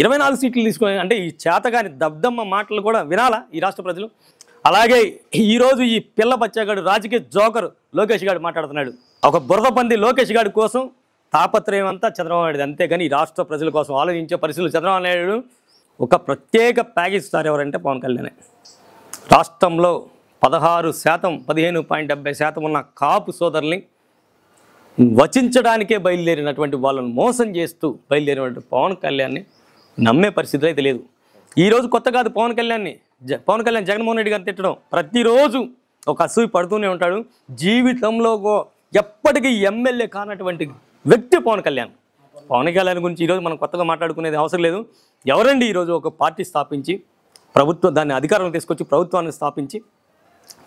24 సీట్లు తీసుకొని అంటే ఈ చేతగాని దబ్దమ్మ మాటలు కూడా వినాలా ఈ రాష్ట్ర ప్రజలు. అలాగే ఈరోజు ఈ పిల్ల బచ్చాగాడు రాజకీయ జోకర్ లోకేష్ గారు మాట్లాడుతున్నాడు. ఒక బురద పంది లోకేష్ గారి కోసం తాపత్రయం అంతా చంద్రబాబు నాయుడు, అంతేగాని ఈ రాష్ట్ర ప్రజల కోసం ఆలోచించే పరిస్థితులు చంద్రబాబు నాయుడు. ఒక ప్రత్యేక ప్యాకేజ్ ఇస్తారు ఎవరంటే పవన్ కళ్యాణ్. రాష్ట్రంలో 16%, 15.70% ఉన్న కాపు సోదరుల్ని వచించడానికే బయలుదేరినటువంటి వాళ్ళని మోసం చేస్తూ బయలుదేరినటువంటి పవన్ కళ్యాణ్ని నమ్మే పరిస్థితి అయితే లేదు. ఈరోజు కొత్త కాదు పవన్ కళ్యాణ్ జగన్మోహన్ రెడ్డి గారిని తిట్టడం. ప్రతిరోజు ఒక అసూయ పడుతూనే ఉంటాడు. జీవితంలో ఎప్పటికీ ఎమ్మెల్యే కానటువంటి వ్యక్తి పవన్ కళ్యాణ్ గురించి ఈరోజు మనం కొత్తగా మాట్లాడుకునేది అవసరం లేదు. ఎవరండి ఈరోజు ఒక పార్టీ స్థాపించి ప్రభుత్వం దాన్ని అధికారంలో తీసుకొచ్చి ప్రభుత్వాన్ని స్థాపించి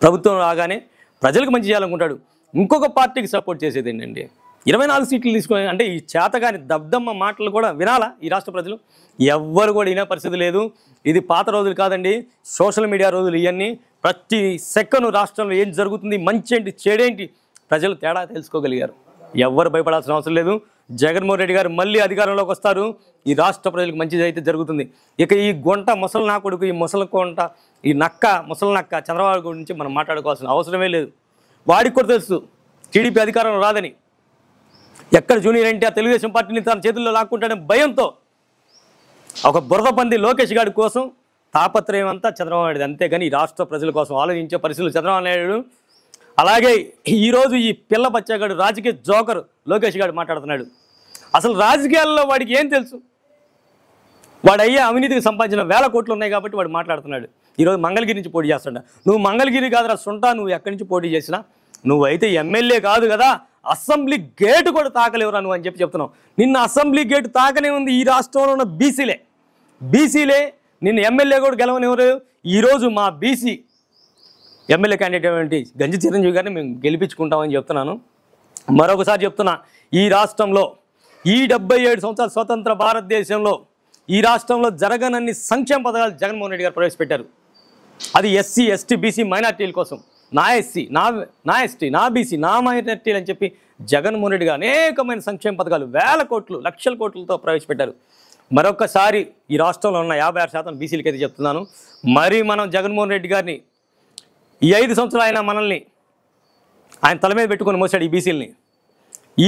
ప్రభుత్వం రాగానే ప్రజలకు మంచి చేయాలనుకుంటాడు, ఇంకొక పార్టీకి సపోర్ట్ చేసేది ఏంటండి? 24 సీట్లు తీసుకొని అంటే ఈ చేతగాని దబ్దమ్మ మాటలు కూడా వినాలా ఈ రాష్ట్ర ప్రజలు? ఎవ్వరు కూడా వినే పరిస్థితి లేదు. ఇది పాత రోజులు కాదండి, సోషల్ మీడియా రోజులు ఇవన్నీ. ప్రతి సెకండ్ రాష్ట్రంలో ఏం జరుగుతుంది, మంచి ఏంటి చెడేంటి ప్రజలు తేడా తెలుసుకోగలిగారు. ఎవ్వరు భయపడాల్సిన అవసరం లేదు. జగన్మోహన్ రెడ్డి గారు మళ్ళీ అధికారంలోకి వస్తారు. ఈ రాష్ట్ర ప్రజలకు మంచిది అయితే జరుగుతుంది. ఇక ఈ గుంట ముసలి నా కొడుకు, ఈ ముసలి కొంట, ఈ నక్క ముసలి నక్క చంద్రబాబు గురించి మనం మాట్లాడుకోవాల్సిన అవసరమే లేదు. వాడికి కూడా తెలుసు టీడీపీ అధికారంలో రాదని. ఎక్కడ జూనియర్ ఎన్టీఆర్ తెలుగుదేశం పార్టీని తన చేతుల్లో లాక్కుంటాడనే భయంతో ఒక బురద పంది లోకేష్ గారి కోసం తాపత్రయం అంతా చంద్రబాబు నాయుడు, అంతేగాని ఈ రాష్ట్ర ప్రజల కోసం ఆలోచించే పరిస్థితులు చంద్రబాబు నాయుడు. అలాగే ఈరోజు ఈ పిల్ల బచ్చాగాడు రాజకీయ జోకర్ లోకేష్ గారు మాట్లాడుతున్నాడు. అసలు రాజకీయాల్లో వాడికి ఏం తెలుసు? వాడు అయ్యే అవినీతికి సంపాదించిన 1000 కోట్లు ఉన్నాయి కాబట్టి వాడు మాట్లాడుతున్నాడు. ఈరోజు మంగళగిరి నుంచి పోటీ చేస్తాడు. నువ్వు మంగళగిరి కాదురా సుంటా, నువ్వు ఎక్కడి నుంచి పోటీ చేసినా నువ్వైతే ఎమ్మెల్యే కాదు కదా, అసెంబ్లీ గేటు కూడా తాకలేవురా నువ్వు అని చెప్తున్నావు. నిన్న అసెంబ్లీ గేటు తాకనే ఉంది ఈ రాష్ట్రంలో ఉన్న బీసీలే నిన్ను ఎమ్మెల్యే కూడా గెలవనివ్వరు. ఈరోజు మా బీసీ ఎమ్మెల్యే క్యాండిడేట్ గంజి చిరంజీవి గారిని మేము గెలిపించుకుంటామని చెప్తున్నాను. మరొకసారి చెప్తున్నా, ఈ రాష్ట్రంలో ఈ 77 సంవత్సరాల స్వతంత్ర భారతదేశంలో ఈ రాష్ట్రంలో జరగనన్ని సంక్షేమ పథకాలు జగన్మోహన్ రెడ్డి గారు ప్రవేశపెట్టారు. అది ఎస్సీ, ఎస్టీ, బీసీ మైనార్టీల కోసం. నా ఎస్సీ, నా ఎస్టీ, నా బీసీ, నా మైనార్టీలు అని చెప్పి జగన్మోహన్ రెడ్డి గారు అనేకమైన సంక్షేమ పథకాలు 1000 కోట్లు, లక్షల కోట్లతో ప్రవేశపెట్టారు. మరొకసారి ఈ రాష్ట్రంలో ఉన్న 56% బీసీలకి అయితే చెప్తున్నాను. మరి మనం జగన్మోహన్ రెడ్డి గారిని ఈ 5 సంవత్సరాలు ఆయన తల మీద పెట్టుకొని మోసాడు ఈ బీసీలని.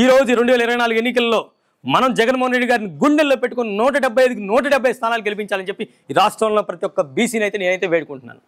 ఈరోజు 2024 ఎన్నికల్లో మనం జగన్మోహన్ రెడ్డి గారిని గుండెల్లో పెట్టుకుని 175కి 170 స్థానాలు గెలిపించాలని చెప్పి ఈ రాష్ట్రంలో ప్రతి ఒక్క బీసీని అయితే నేనైతే వేడుకుంటున్నాను.